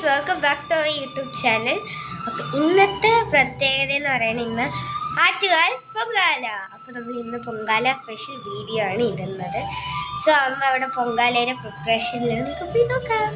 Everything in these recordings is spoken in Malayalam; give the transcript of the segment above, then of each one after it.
Welcome back to our YouTube channel. അപ്പോൾ ഇന്നത്തെ പ്രത്യേകത എന്ന് പറയുന്നത് ഇന്ന് ആറ്റുകാൽ പൊങ്കാല. അപ്പോൾ നമ്മൾ ഇന്ന് പൊങ്കാല സ്പെഷ്യൽ വീഡിയോ ആണ് ഇടുന്നത്. സോ അമ്മ അവിടെ പൊങ്കാലയുടെ പ്രിപ്പറേഷനിൽ നമുക്ക് പോയി നോക്കാം.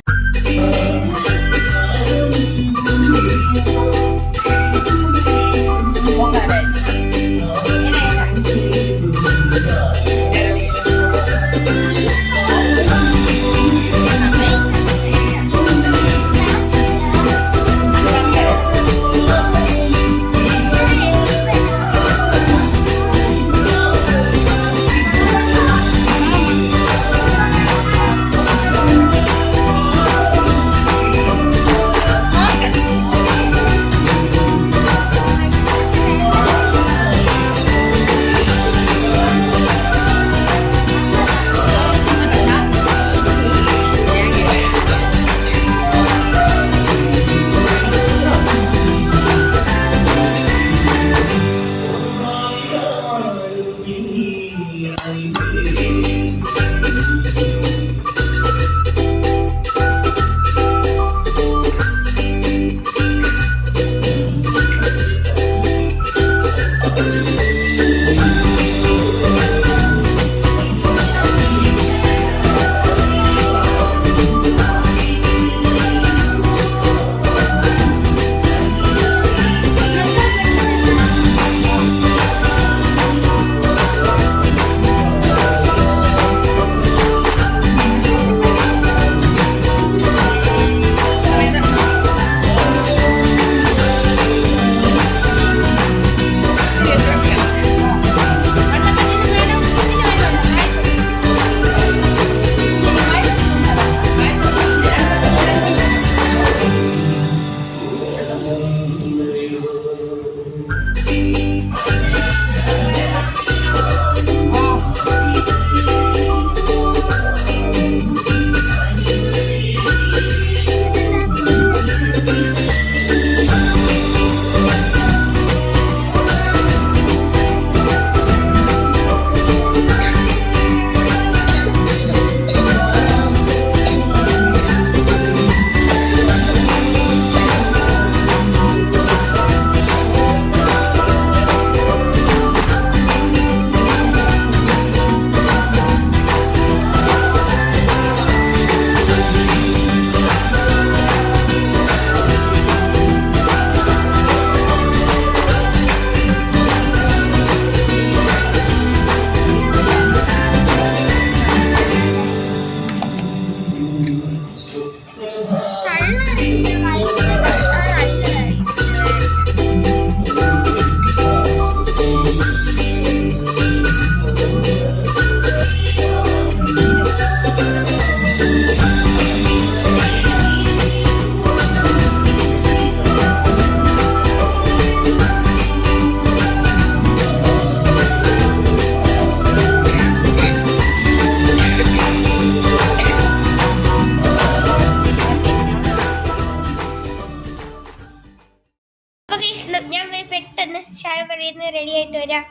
ഞാൻ പെട്ടെന്ന് ചായ പറയുന്ന റെഡി ആയിട്ട് വരാം.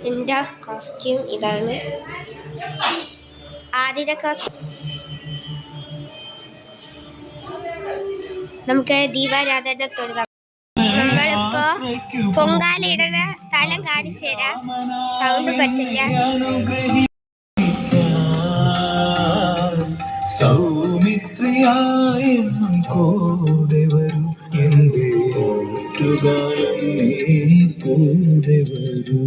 എൻ്റെ കോസ്റ്റ്യൂം ഇതാണ്. ആദ്യത്തെ കോസ്റ്റ്യൂം നമുക്ക് ദീപാരാധന തുടങ്ങാം. നമ്മളിപ്പോ പൊങ്കാല ഇടുന്ന സ്ഥലം കാണിച്ചു തരാം. സൗണ്ട് പറ്റില്ല. സൗമിത്രിയായെന്നും കൂടെ വരും എൻ്റെ ഒറ്റുകാലം നീ കൂടെ വരൂ.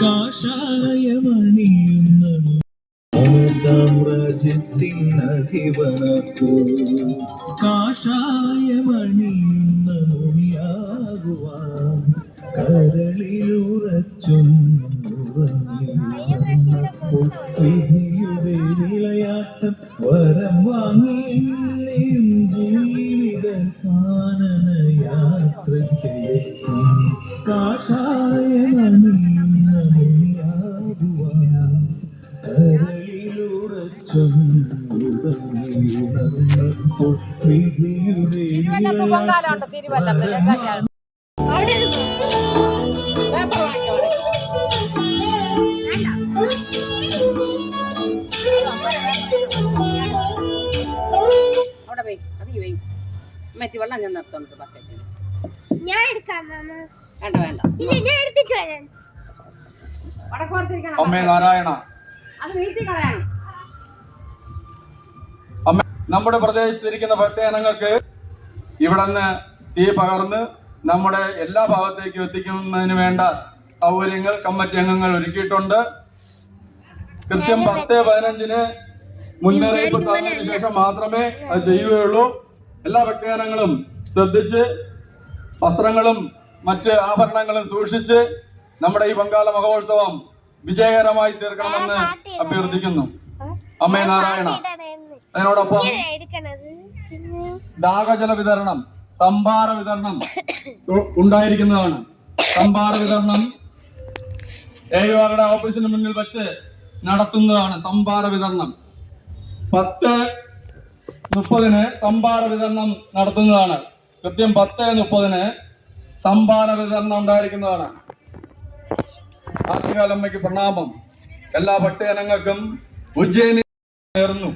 കാഷായമണിയുന്ന സാമ്രാജ്യത്തിൻ അധിപനാക്കൂ. കാഷായമണിയുന്ന മുനിയാകുവാൻ കരളിലുറച്ചും വിധിയുടെ വിളയാട്ടം വരം വാങ്ങിയും ജീവിത കാനന യാത്രയ്ക്കെത്തും. കാഷായമണിയുന്ന മുനിയാകുവാൻ കരളിലുറച്ചും വിധിയുടെ വിളയാട്ടം അവിടെ പോയി അത് പോയി മറ്റു വെള്ളം ഞാൻ നിർത്തുന്നുണ്ട് ബക്കറ്റിൽ. ഞാൻ എടുക്കാം മാമ. വേണ്ട വേണ്ട, ഇല്ല ഞാൻ എടുത്തിട്ട് വരാം. വടക്ക് പുറത്തിരിക്കണം. അമ്മേ നാരായണ, അത് വീട്ടിൽ കളയണം. അമ്മ നമ്മുടെ പ്രദേശത്തിരിക്കുന്ന ഭക്തജനങ്ങൾക്ക് ഇവിടെ നിന്ന് തീ പകർന്ന് നമ്മുടെ എല്ലാ ഭാഗത്തേക്കും എത്തിക്കുന്നതിന് വേണ്ട സൗകര്യങ്ങൾ കമ്മിറ്റി അംഗങ്ങൾ ഒരുക്കിയിട്ടുണ്ട്. കൃത്യം 10:15 മുന്നറിയിപ്പ് തന്നതിന് ശേഷം മാത്രമേ അത് ചെയ്യുകയുള്ളൂ. എല്ലാ ഭക്തജനങ്ങളും ശ്രദ്ധിച്ച് വസ്ത്രങ്ങളും മറ്റ് ആഭരണങ്ങളും സൂക്ഷിച്ച് നമ്മുടെ ഈ പൊങ്കാല മഹോത്സവം വിജയകരമായി തീർക്കണമെന്ന് അഭ്യർത്ഥിക്കുന്നു. അമ്മേ നാരായണ. അതിനോടൊപ്പം ദാഹജല വിതരണം, സംഭാര വിതരണം ഉണ്ടായിരിക്കുന്നതാണ്. സംഭാര വിതരണം AURയുടെ ഓഫീസിന് മുന്നിൽ വെച്ച് നടത്തുന്നതാണ്. സംഭാര വിതരണം 10:30 സംഭാര വിതരണം നടത്തുന്നതാണ്. കൃത്യം 10:30 സംഭാര വിതരണം ഉണ്ടായിരിക്കുന്നതാണ്. ആറ്റുകാലമ്മയ്ക്ക് പ്രണാമം. എല്ലാ ഭക്തജനങ്ങൾക്കും ഉജ്ജയിനി നേർന്നു.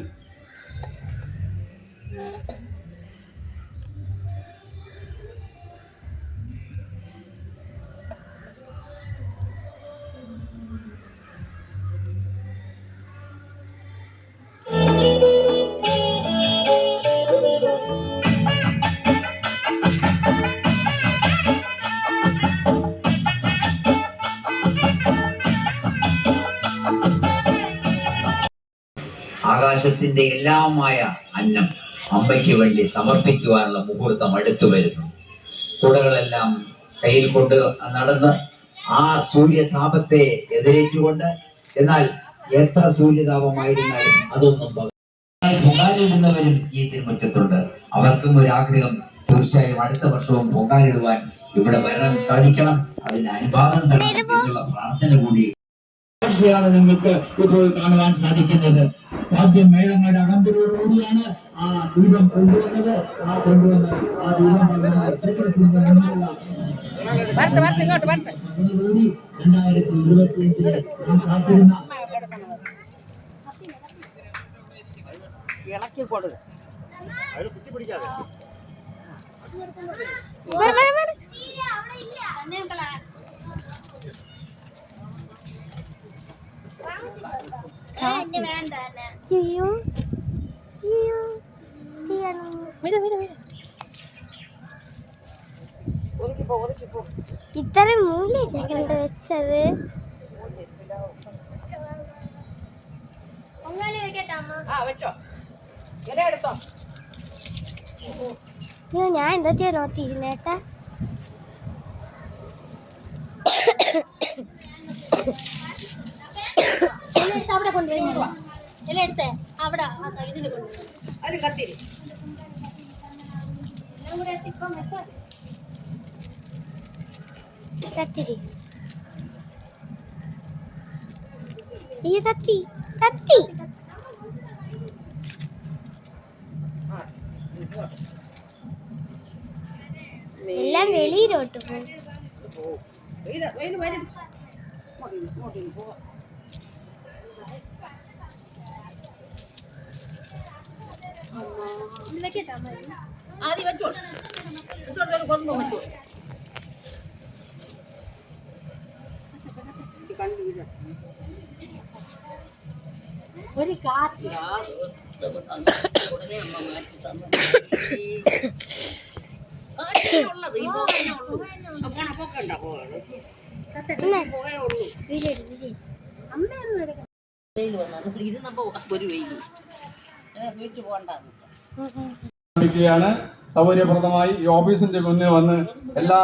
ആകാശത്തിന്റെ എല്ലാമായ അന്നം അമ്മയ്ക്ക് വേണ്ടി സമർപ്പിക്കുവാനുള്ള മുഹൂർത്തം അടുത്തു വരുന്നു. കുടകളെല്ലാം കയ്യിൽ കൊണ്ട് നടന്ന് ആ സൂര്യതാപത്തെ എതിരേറ്റുകൊണ്ട്, എന്നാൽ എത്ര സൂര്യതാപമായിരുന്നാലും അതൊന്നും പൊങ്കാലിടുന്നവരും ഈ തിരുമുറ്റത്തുണ്ട്. അവർക്കും ഒരു ആഗ്രഹം, തീർച്ചയായും അടുത്ത വർഷവും പൊങ്കാലിടുവാൻ ഇവിടെ വരാൻ സാധിക്കണം. അതിന് അനുവാദം തരണം എന്നുള്ള പ്രാർത്ഥന കൂടി ാണ് നിങ്ങൾക്ക് ഇപ്പോൾ കാണുവാൻ സാധിക്കുന്നത്. ആദ്യം മേളങ്ങളുടെ അടമ്പലോടുകൂടിയാണ് ആ ദീപം കൊണ്ടുവന്നത്. ആ കൊണ്ടുവന്ന് ആ ദീപം 2025 നാം കാത്തിരുന്ന ഇളക്കി കൊടുക്കുക. ഇത്ര മൂല്യം വെച്ചത് ഞാൻ എന്താ ചെയ്യാൻ നോക്കിയിരുന്നേട്ടാ. അവിടെ കൊണ്ടുപോയി എല്ലാം എടുത്തേ. അവിടെ ഇതിൽ കൊണ്ടുപോയി കത്തിരി കത്തിരി ഈ കത്തി കത്തി എല്ലാം വെളിയിലോട്ട് പോകും. ആദ്യം വെച്ചോളൂ, കൊതുമ്പ് വെച്ചോളൂ. ഒരു കാറ്റ് ഉടനെ അമ്മ മാറ്റി തന്നു. ഉള്ളത് ഈ പോകേ ഉള്ളൂ. പൊക്കണ്ട പോയുള്ളൂ. വെയിൽ വന്നു ഇരുന്നപ്പോ ഒരു വെയിൽ വീട്ടിൽ പോകണ്ടാന്ന് സൗകര്യപ്രദമായി ഈ ഓഫീസിന്റെ മുന്നിൽ വന്ന് എല്ലാ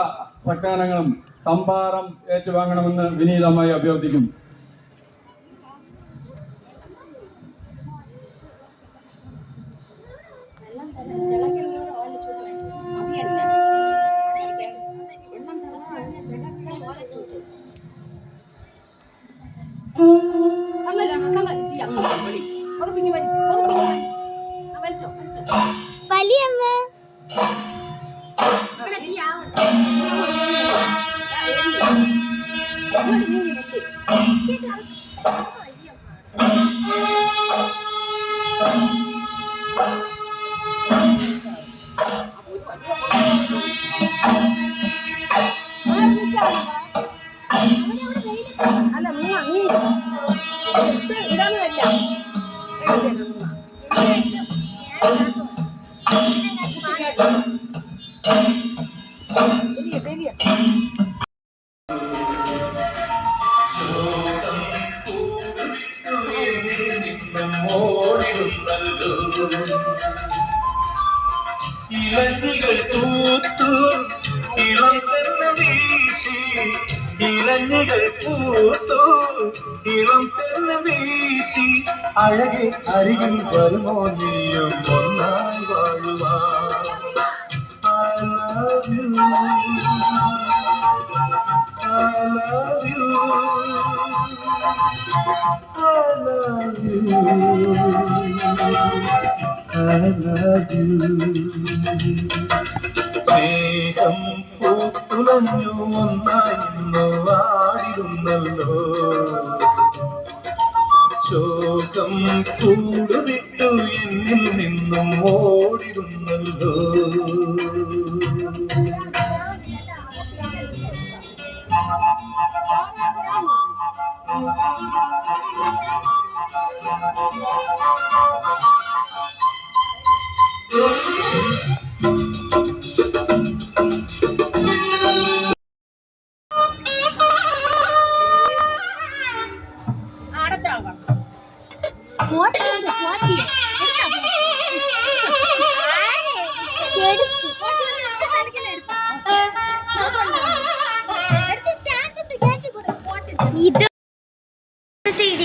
ഭക്തജനങ്ങളും സംഭാരം ഏറ്റുവാങ്ങണമെന്ന് വിനീതമായി അഭ്യർത്ഥിക്കുന്നു. വലിയമ്മ അല്ല നീ ഇടാന്നല്ല ശരിയാ ഇലഞ്ഞികൾ പൂത്തു ഇളം തെന്ന വീശി ഇലഞ്ഞികൾ പൂത്തു ഇളം തെന്ന വീശി അഴകെ അരികിൽ വരുമോ നീയും ഒന്നായി വാഴുവാ I love you. I love you. I love you. I love you. സ്നേഹം പൂത്തുലഞ്ഞു ഒന്നായിരുന്നു വാടിരുന്നല്ലോ ശോകം കൂടുവിട്ടു എന്നിൽ നിന്നും ഓടിരുന്നല്ലോ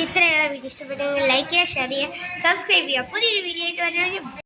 ഇത്രയുള്ള വീഡിയോ ഇഷ്ടപ്പെട്ടെങ്കിൽ ലൈക്ക് ചെയ്യുക, ഷെയർ ചെയ്യുക, സബ്സ്ക്രൈബ് ചെയ്യുക. പുതിയൊരു വീഡിയോ ആയിട്ട് വരുന്നത്